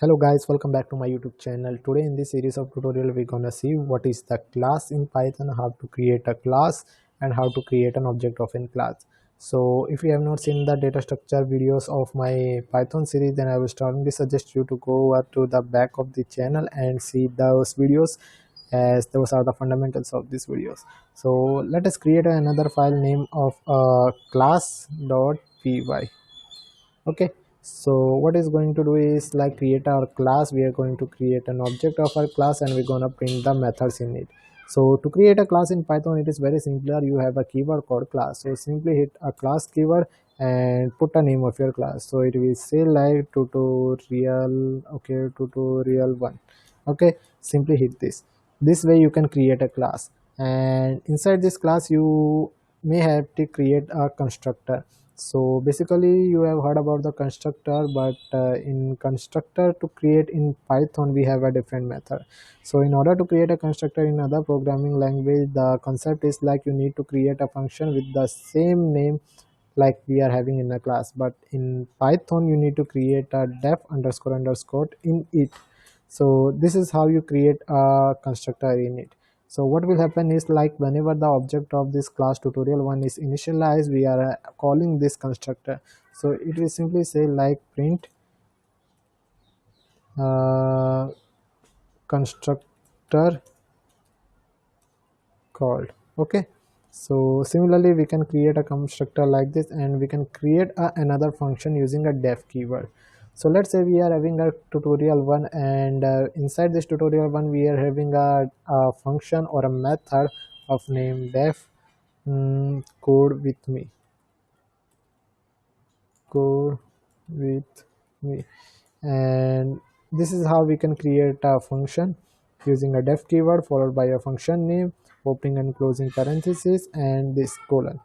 Hello guys, welcome back to my YouTube channel. Today in this series of tutorial we're gonna see what is the class in Python, how to create a class and how to create an object of in class. So if you have not seen the data structure videos of my Python series, then I will strongly suggest you to go over to the back of the channel and see those videos, as those are the fundamentals of these videos. So let us create another file name of class.py. Okay, so what is going to do is like create our class. We are going to create an object of our class and we're going to print the methods in it. So to create a class in Python, it is very simpler. You have a keyword called class, so simply hit a class keyword and put a name of your class. So it will say like tutorial. Okay, tutorial1. Okay, simply hit this way you can create a class, and inside this class you may have to create a constructor. So basically you have heard about the constructor, but in constructor to create in Python we have a different method. So in order to create a constructor in other programming language, the concept is like you need to create a function with the same name like we are having in a class, but in Python you need to create a def underscore underscore in it. So this is how you create a constructor in it. So what will happen is like whenever the object of this class tutorial1 is initialized, we are calling this constructor. So it will simply say like print uh, constructor called. Okay, so similarly we can create a constructor like this, and we can create another function using a def keyword. So let's say we are having a tutorial1, and inside this tutorial1 we are having a function or a method of name def code with me, code with me. And this is how we can create a function using a def keyword followed by a function name, opening and closing parentheses, and this colon,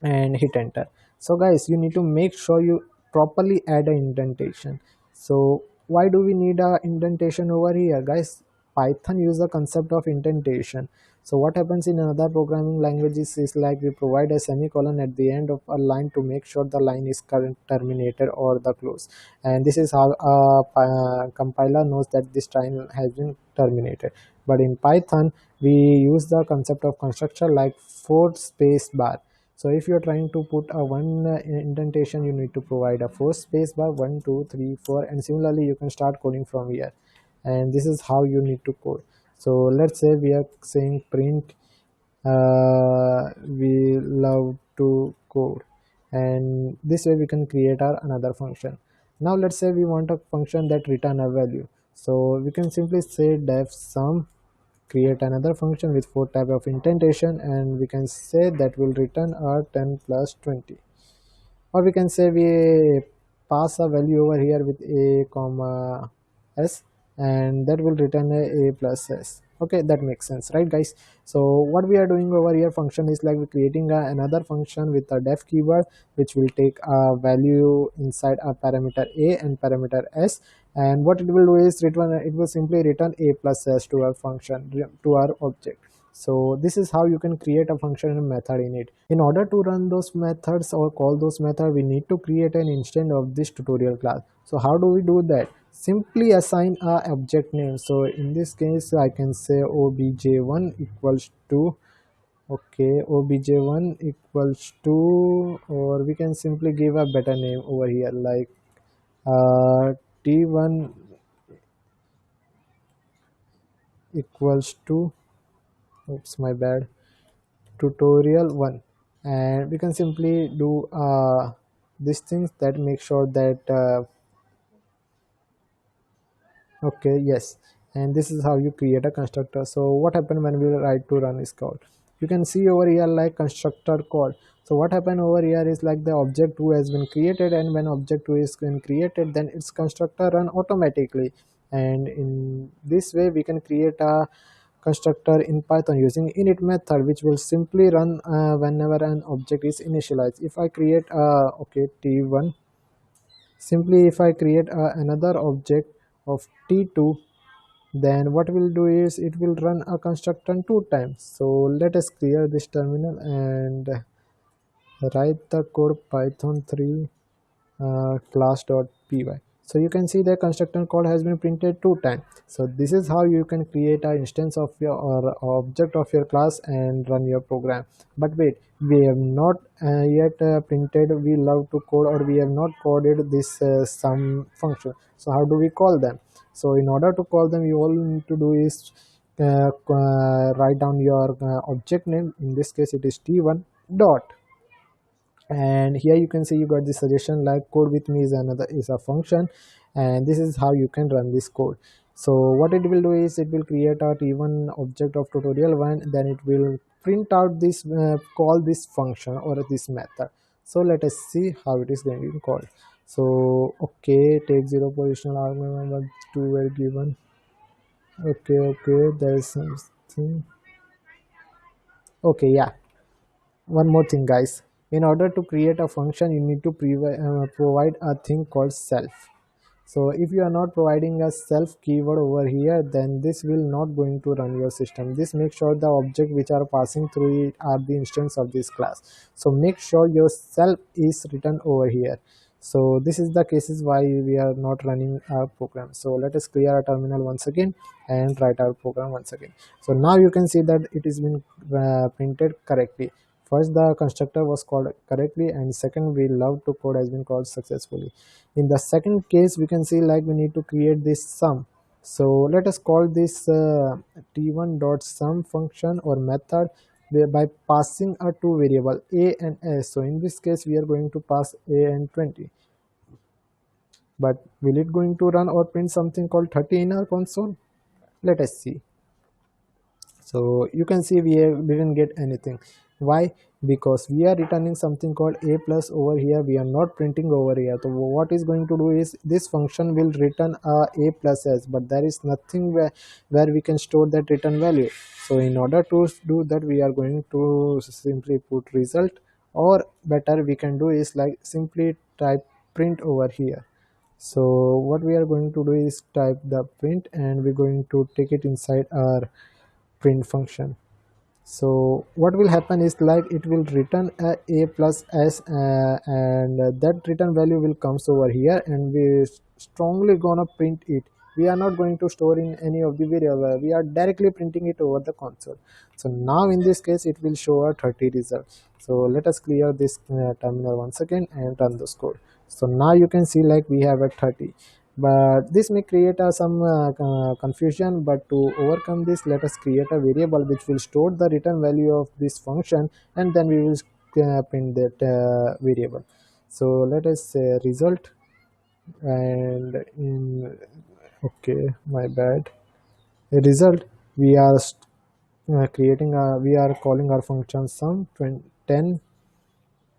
and hit enter. So guys, you need to make sure you properly add an indentation. So why do we need a indentation over here, guys? Python use the concept of indentation. So what happens in another programming languages is like we provide a semicolon at the end of a line to make sure the line is current terminated or the close, and this is how a compiler knows that this line has been terminated. But in Python we use the concept of constructor like four space bar. So if you're trying to put a one indentation, you need to provide a four space bar, 1 2 3 4, and similarly you can start coding from here. And this is how you need to code. So let's say we are saying print we love to code, and this way we can create our another function. Now let's say we want a function that return a value. So we can simply say def sum, create another function with 4 type of indentation, and we can say that will return a 10 plus 20. Or we can say we pass a value over here with a comma s, and that will return a plus s. Okay, that makes sense, right guys? So what we are doing over here function is like we're creating another function with a def keyword, which will take a value inside a parameter a and parameter s, and what it will do is return, it will simply return a plus s to our function, to our object. So this is how you can create a function and method in it. In order to run those methods or call those methods, we need to create an instance of this tutorial class. So how do we do that? Simply assign a object name. So in this case I can say obj1 equals to, okay, obj1 equals to, or we can simply give a better name over here like t1 equals to, oops my bad, tutorial1. And we can simply do these things that make sure that okay, yes. And this is how you create a constructor. So what happened when we write to run is called, you can see over here like constructor call. So what happened over here is like the object 2 has been created, and when object 2 is been created, then its constructor run automatically. And in this way we can create a constructor in Python using init method, which will simply run whenever an object is initialized. If I create okay, t1, simply if I create another object of t2, then what we'll do is it will run a constructor two times. So let us clear this terminal and write the code python 3 class.py. So you can see the constructor code has been printed 2 times. So this is how you can create an instance of your or object of your class and run your program. But wait, we have not yet printed we love to code, or we have not coded this sum function. So how do we call them? So in order to call them, you all need to do is write down your object name. In this case it is t1 dot, and here you can see you got the suggestion like code with me is another is a function, and this is how you can run this code. So what it will do is it will create a t1 object of tutorial1, then it will print out this call this function or this method. So let us see how it is going to be called. So okay, take 0 positional argument number 2 were given. Okay, there is something. Okay, yeah, one more thing guys, in order to create a function you need to provide a thing called self. So if you are not providing a self keyword over here, then this will not going to run your system. This makes sure the object which are passing through it are the instance of this class. So make sure your self is written over here. So this is the cases why we are not running our program. So let us clear our terminal once again and write our program once again. So now you can see that it is been printed correctly. First the constructor was called correctly, and second we love to code has been called successfully. In the second case we can see like we need to create this sum. So let us call this t1 dot sum function or method by passing a two variable a and s. So in this case we are going to pass a and 20, but will it going to run or print something called 30 in our console? Let us see. So you can see we didn't get anything. Why? Because we are returning something called a plus over here, we are not printing over here. So what is going to do is this function will return a plus s, but there is nothing where we can store that return value. So in order to do that we are going to simply put result, or better we can do is like simply type print over here. So what we are going to do is type the print, and we're going to take it inside our print function. So what will happen is like it will return a plus s, and that return value will comes over here, and we strongly gonna print it. We are not going to store in any of the variable, we are directly printing it over the console. So now in this case it will show a 30 result. So let us clear this terminal once again and run this code. So now you can see like we have a 30, but this may create some confusion. But to overcome this, let us create a variable which will store the return value of this function, and then we will print that variable. So let us say result, and in okay, my bad, a result we are creating a we are calling our function sum 10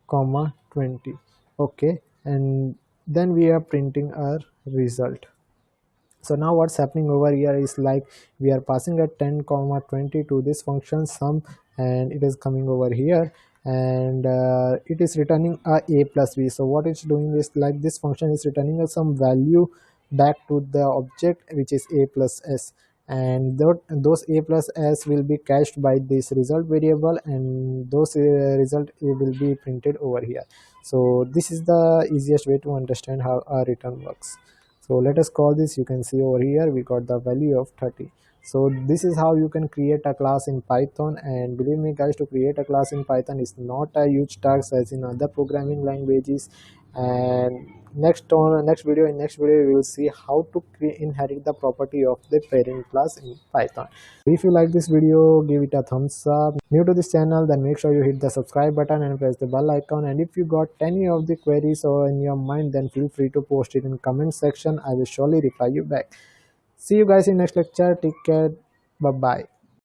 comma 20. Okay, and then we are printing our result. So now what's happening over here is like we are passing a 10 comma 20 to this function sum, and it is coming over here, and it is returning a plus b. So what it's doing is like this function is returning some value back to the object which is a plus s, and those a plus s will be cached by this result variable, and those result will be printed over here. So this is the easiest way to understand how a return works. So let us call this, you can see over here we got the value of 30. So this is how you can create a class in Python, and believe me guys, to create a class in Python is not a huge task as in other programming languages. And next video we will see how to inherit the property of the parent class in Python. If you like this video, give it a thumbs up. New to this channel, then make sure you hit the subscribe button and press the bell icon. And if you got any of the queries or in your mind, then feel free to post it in comment section. I will surely reply you back. See you guys in next lecture. Take care. Bye bye.